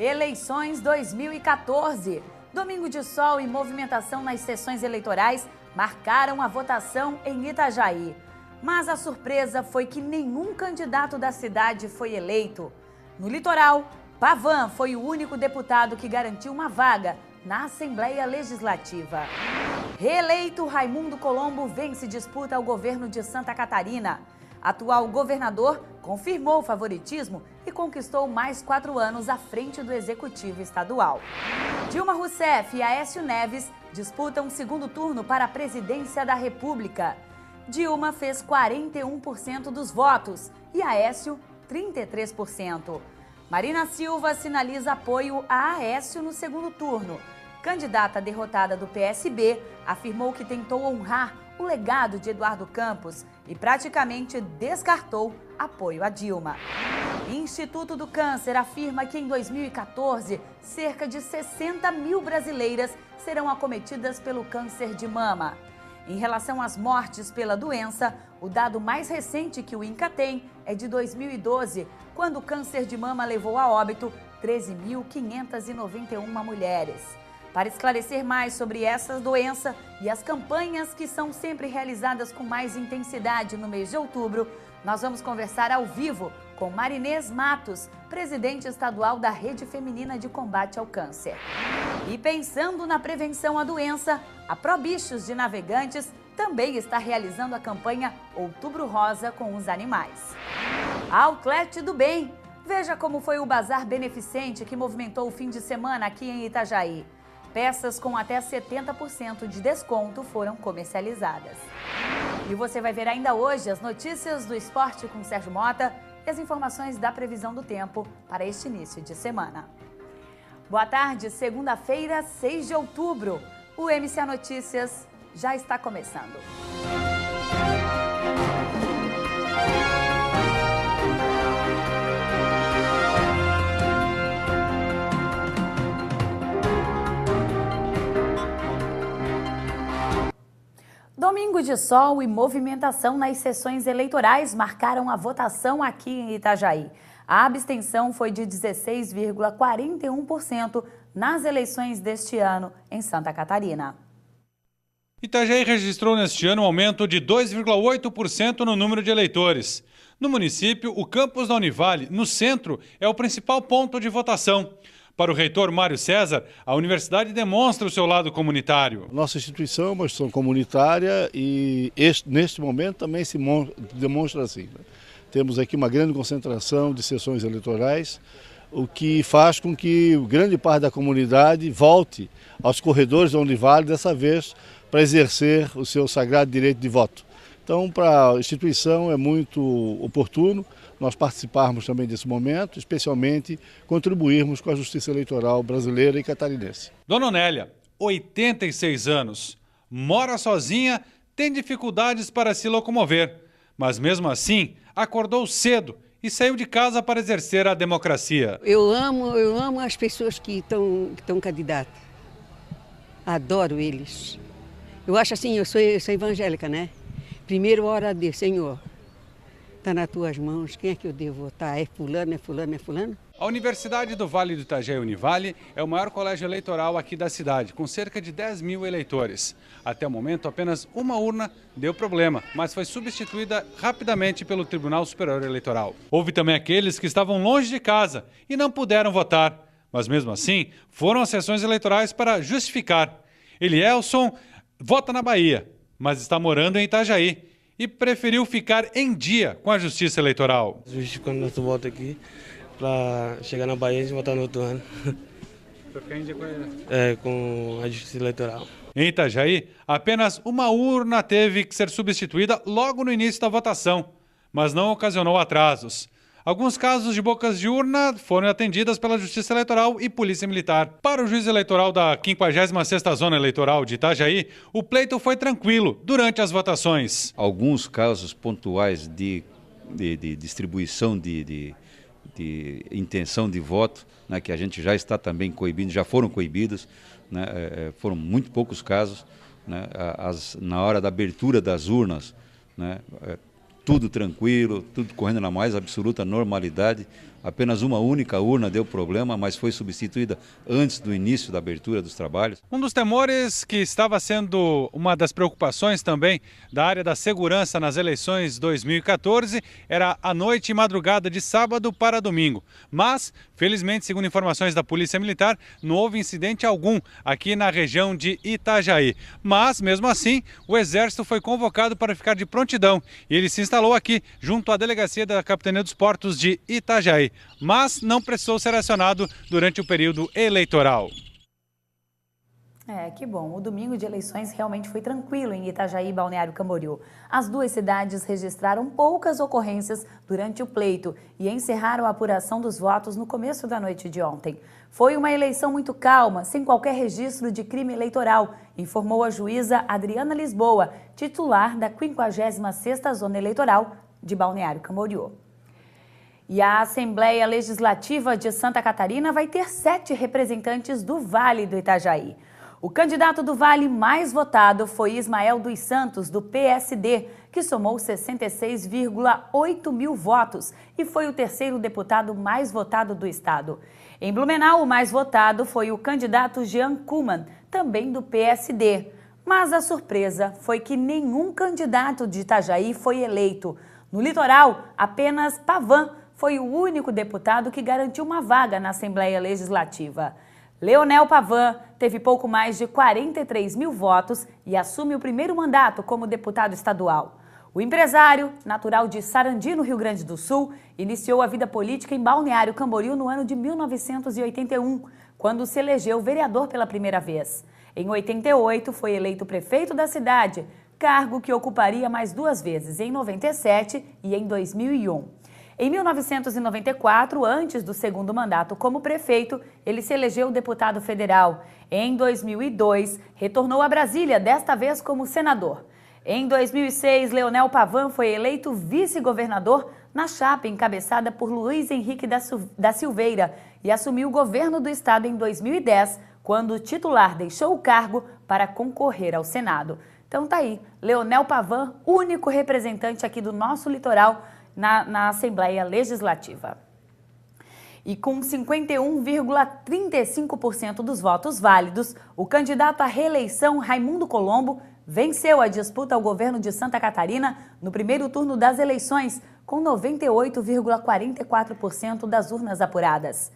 Eleições 2014. Domingo de sol e movimentação nas sessões eleitorais marcaram a votação em Itajaí. Mas a surpresa foi que nenhum candidato da cidade foi eleito. No litoral, Pavan foi o único deputado que garantiu uma vaga na Assembleia Legislativa. Reeleito, Raimundo Colombo vence disputa ao governo de Santa Catarina. Atual governador confirmou o favoritismo e conquistou mais 4 anos à frente do Executivo Estadual. Dilma Rousseff e Aécio Neves disputam o segundo turno para a presidência da República. Dilma fez 41% dos votos e Aécio 33%. Marina Silva sinaliza apoio a Aécio no segundo turno. Candidata derrotada do PSB afirmou que tentou honrar o legado de Eduardo Campos e praticamente descartou apoio a Dilma. Instituto do Câncer afirma que em 2014, cerca de 60 mil brasileiras serão acometidas pelo câncer de mama. Em relação às mortes pela doença, o dado mais recente que o INCA tem é de 2012, quando o câncer de mama levou a óbito 13.591 mulheres. Para esclarecer mais sobre essa doença e as campanhas que são sempre realizadas com mais intensidade no mês de outubro, nós vamos conversar ao vivo com Marinês Matos, presidente estadual da Rede Feminina de Combate ao Câncer. E pensando na prevenção à doença, a ProBichos de Navegantes também está realizando a campanha Outubro Rosa com os animais. Outlet do Bem. Veja como foi o bazar beneficente que movimentou o fim de semana aqui em Itajaí. Peças com até 70% de desconto foram comercializadas. E você vai ver ainda hoje as notícias do esporte com Sérgio Mota e as informações da previsão do tempo para este início de semana. Boa tarde, segunda-feira, 6 de outubro. O MCA Notícias já está começando. Domingo de sol e movimentação nas sessões eleitorais marcaram a votação aqui em Itajaí. A abstenção foi de 16,41% nas eleições deste ano em Santa Catarina. Itajaí registrou neste ano um aumento de 2,8% no número de eleitores. No município, o campus da Univale, no centro, é o principal ponto de votação. Para o reitor Mário César, a universidade demonstra o seu lado comunitário. Nossa instituição é uma instituição comunitária e neste momento também se demonstra assim. Temos aqui uma grande concentração de sessões eleitorais, o que faz com que grande parte da comunidade volte aos corredores da Univale, dessa vez para exercer o seu sagrado direito de voto. Então, para a instituição é muito oportuno nós participarmos também desse momento, especialmente contribuirmos com a justiça eleitoral brasileira e catarinense. Dona Onélia, 86 anos, mora sozinha, tem dificuldades para se locomover, mas mesmo assim acordou cedo e saiu de casa para exercer a democracia. Eu amo as pessoas que estão candidatas. Adoro eles. Eu acho assim, eu sou evangélica, né? Primeiro hora de Senhor. Está nas tuas mãos, quem é que eu devo votar? É fulano, é fulano, é fulano? A Universidade do Vale do Itajaí Univale é o maior colégio eleitoral aqui da cidade, com cerca de 10 mil eleitores. Até o momento, apenas uma urna deu problema, mas foi substituída rapidamente pelo Tribunal Superior Eleitoral. Houve também aqueles que estavam longe de casa e não puderam votar, mas mesmo assim foram às sessões eleitorais para justificar. Elielson vota na Bahia, mas está morando em Itajaí e preferiu ficar em dia com a Justiça Eleitoral. Justificando nosso voto aqui, para chegar na Bahia e votar no outro ano. Para ficar em dia com ele? Com a Justiça Eleitoral. Em Itajaí, apenas uma urna teve que ser substituída logo no início da votação, mas não ocasionou atrasos. Alguns casos de bocas de urna foram atendidas pela Justiça Eleitoral e Polícia Militar. Para o juiz eleitoral da 56ª Zona Eleitoral de Itajaí, o pleito foi tranquilo durante as votações. Alguns casos pontuais de distribuição de intenção de voto, né, que a gente já está também coibindo, já foram coibidos, né, foram muito poucos casos, né, na hora da abertura das urnas, né, tudo tranquilo, tudo correndo na mais absoluta normalidade. apenas uma única urna deu problema, mas foi substituída antes do início da abertura dos trabalhos. Um dos temores que estava sendo uma das preocupações também da área da segurança nas eleições 2014 era a noite e madrugada de sábado para domingo. Mas, felizmente, segundo informações da Polícia Militar, não houve incidente algum aqui na região de Itajaí. Mas, mesmo assim, o Exército foi convocado para ficar de prontidão e ele se instalou aqui junto à delegacia da Capitania dos Portos de Itajaí, mas não precisou ser acionado durante o período eleitoral. Que bom. O domingo de eleições realmente foi tranquilo em Itajaí e Balneário Camboriú. As duas cidades registraram poucas ocorrências durante o pleito e encerraram a apuração dos votos no começo da noite de ontem. Foi uma eleição muito calma, sem qualquer registro de crime eleitoral, informou a juíza Adriana Lisboa, titular da 56ª Zona Eleitoral de Balneário Camboriú. E a Assembleia Legislativa de Santa Catarina vai ter 7 representantes do Vale do Itajaí. O candidato do Vale mais votado foi Ismael dos Santos, do PSD, que somou 66,8 mil votos e foi o terceiro deputado mais votado do estado. Em Blumenau, o mais votado foi o candidato Jean Kuhlmann, também do PSD. Mas a surpresa foi que nenhum candidato de Itajaí foi eleito. No litoral, apenas Pavan foi o único deputado que garantiu uma vaga na Assembleia Legislativa. Leonel Pavan teve pouco mais de 43 mil votos e assume o primeiro mandato como deputado estadual. O empresário, natural de Sarandi, no Rio Grande do Sul, iniciou a vida política em Balneário Camboriú no ano de 1981, quando se elegeu vereador pela primeira vez. Em 88, foi eleito prefeito da cidade, cargo que ocuparia mais 2 vezes, em 97 e em 2001. Em 1994, antes do segundo mandato como prefeito, ele se elegeu deputado federal. Em 2002, retornou a Brasília, desta vez como senador. Em 2006, Leonel Pavan foi eleito vice-governador na chapa encabeçada por Luiz Henrique da Silveira e assumiu o governo do estado em 2010, quando o titular deixou o cargo para concorrer ao Senado. Então tá aí, Leonel Pavan, único representante aqui do nosso litoral na Assembleia Legislativa. E com 51,35% dos votos válidos, o candidato à reeleição Raimundo Colombo venceu a disputa ao governo de Santa Catarina no primeiro turno das eleições, com 98,44% das urnas apuradas.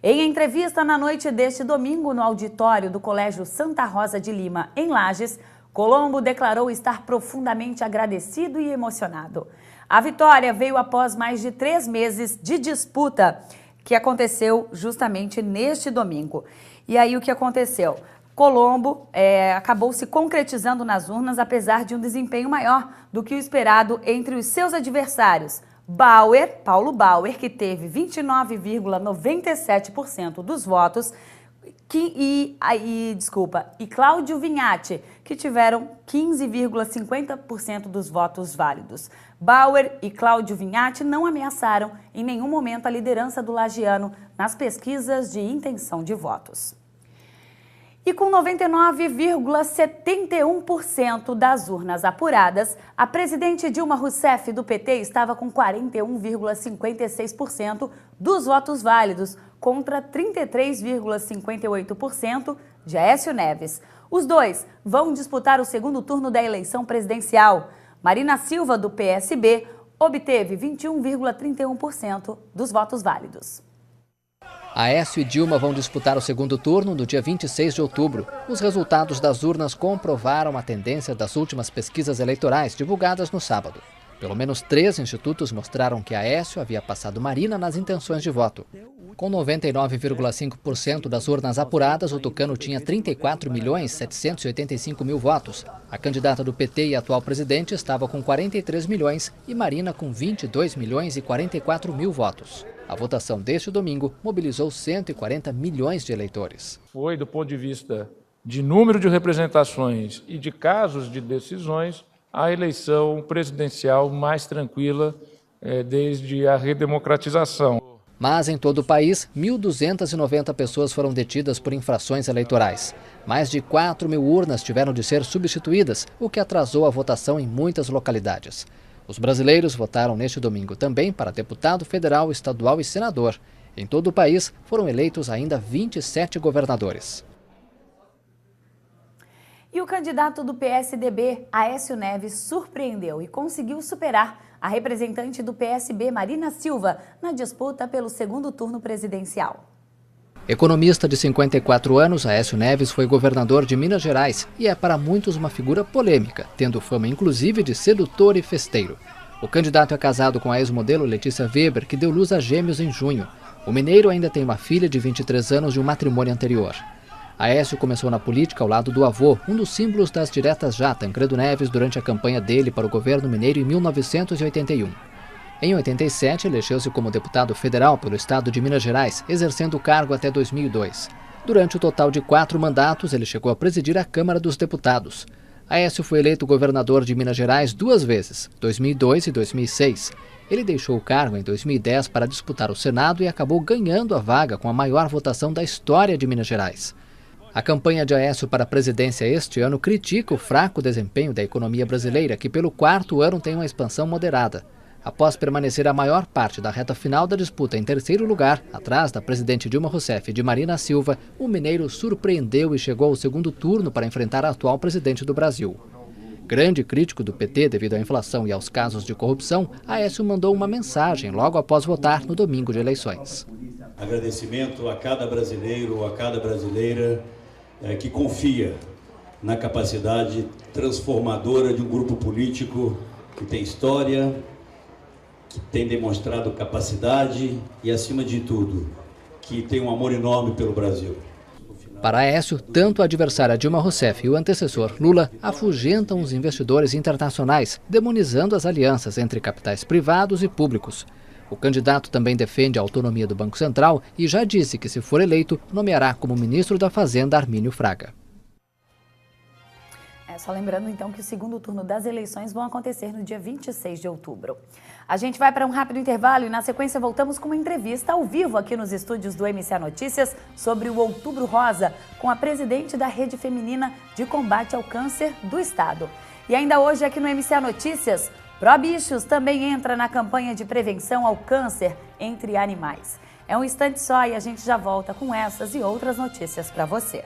Em entrevista na noite deste domingo no auditório do Colégio Santa Rosa de Lima, em Lages, Colombo declarou estar profundamente agradecido e emocionado. A vitória veio após mais de 3 meses de disputa, que aconteceu justamente neste domingo. E aí o que aconteceu? Colombo acabou se concretizando nas urnas, apesar de um desempenho maior do que o esperado entre os seus adversários. Paulo Bauer, que teve 29,97% dos votos, e Cláudio Vinhati, que tiveram 15,50% dos votos válidos. Bauer e Cláudio Vinhati não ameaçaram em nenhum momento a liderança do lagiano nas pesquisas de intenção de votos. E com 99,71% das urnas apuradas, a presidente Dilma Rousseff, do PT, estava com 41,56% dos votos válidos, contra 33,58% de Aécio Neves. Os dois vão disputar o segundo turno da eleição presidencial. Marina Silva, do PSB, obteve 21,31% dos votos válidos. Aécio e Dilma vão disputar o segundo turno no dia 26 de outubro. Os resultados das urnas comprovaram a tendência das últimas pesquisas eleitorais divulgadas no sábado. Pelo menos 3 institutos mostraram que Aécio havia passado Marina nas intenções de voto. Com 99,5% das urnas apuradas, o tucano tinha 34.785.000 votos. A candidata do PT e atual presidente estava com 43 milhões e Marina com 22.044.000 votos. A votação deste domingo mobilizou 140 milhões de eleitores. Foi, do ponto de vista de número de representações e de casos de decisões, a eleição presidencial mais tranquila desde a redemocratização. Mas em todo o país, 1.290 pessoas foram detidas por infrações eleitorais. Mais de 4.000 urnas tiveram de ser substituídas, o que atrasou a votação em muitas localidades. Os brasileiros votaram neste domingo também para deputado federal, estadual e senador. Em todo o país foram eleitos ainda 27 governadores. E o candidato do PSDB, Aécio Neves, surpreendeu e conseguiu superar a representante do PSB, Marina Silva, na disputa pelo segundo turno presidencial. Economista de 54 anos, Aécio Neves foi governador de Minas Gerais e é para muitos uma figura polêmica, tendo fama inclusive de sedutor e festeiro. O candidato é casado com a ex-modelo Letícia Weber, que deu luz a gêmeos em junho. O mineiro ainda tem uma filha de 23 anos de um matrimônio anterior. Aécio começou na política ao lado do avô, um dos símbolos das diretas já, Tancredo Neves, durante a campanha dele para o governo mineiro em 1981. Em 87, elegeu-se como deputado federal pelo estado de Minas Gerais, exercendo o cargo até 2002. Durante o total de 4 mandatos, ele chegou a presidir a Câmara dos Deputados. Aécio foi eleito governador de Minas Gerais 2 vezes, 2002 e 2006. Ele deixou o cargo em 2010 para disputar o Senado e acabou ganhando a vaga com a maior votação da história de Minas Gerais. A campanha de Aécio para a presidência este ano critica o fraco desempenho da economia brasileira, que pelo 4º ano tem uma expansão moderada. Após permanecer a maior parte da reta final da disputa em 3º lugar, atrás da presidente Dilma Rousseff e de Marina Silva, o mineiro surpreendeu e chegou ao segundo turno para enfrentar a atual presidente do Brasil. Grande crítico do PT devido à inflação e aos casos de corrupção, Aécio mandou uma mensagem logo após votar no domingo de eleições. Agradecimento a cada brasileiro, a cada brasileira que confia na capacidade transformadora de um grupo político que tem história, que tem demonstrado capacidade e, acima de tudo, que tem um amor enorme pelo Brasil. Para Aécio, tanto a adversária Dilma Rousseff e o antecessor Lula afugentam os investidores internacionais, demonizando as alianças entre capitais privados e públicos. O candidato também defende a autonomia do Banco Central e já disse que, se for eleito, nomeará como ministro da Fazenda Armínio Fraga. Só lembrando, então, que o segundo turno das eleições vão acontecer no dia 26 de outubro. A gente vai para um rápido intervalo e, na sequência, voltamos com uma entrevista ao vivo aqui nos estúdios do MCA Notícias sobre o Outubro Rosa, com a presidente da Rede Feminina de Combate ao Câncer do Estado. E ainda hoje, aqui no MCA Notícias, ProBichos também entra na campanha de prevenção ao câncer entre animais. É um instante só e a gente já volta com essas e outras notícias para você.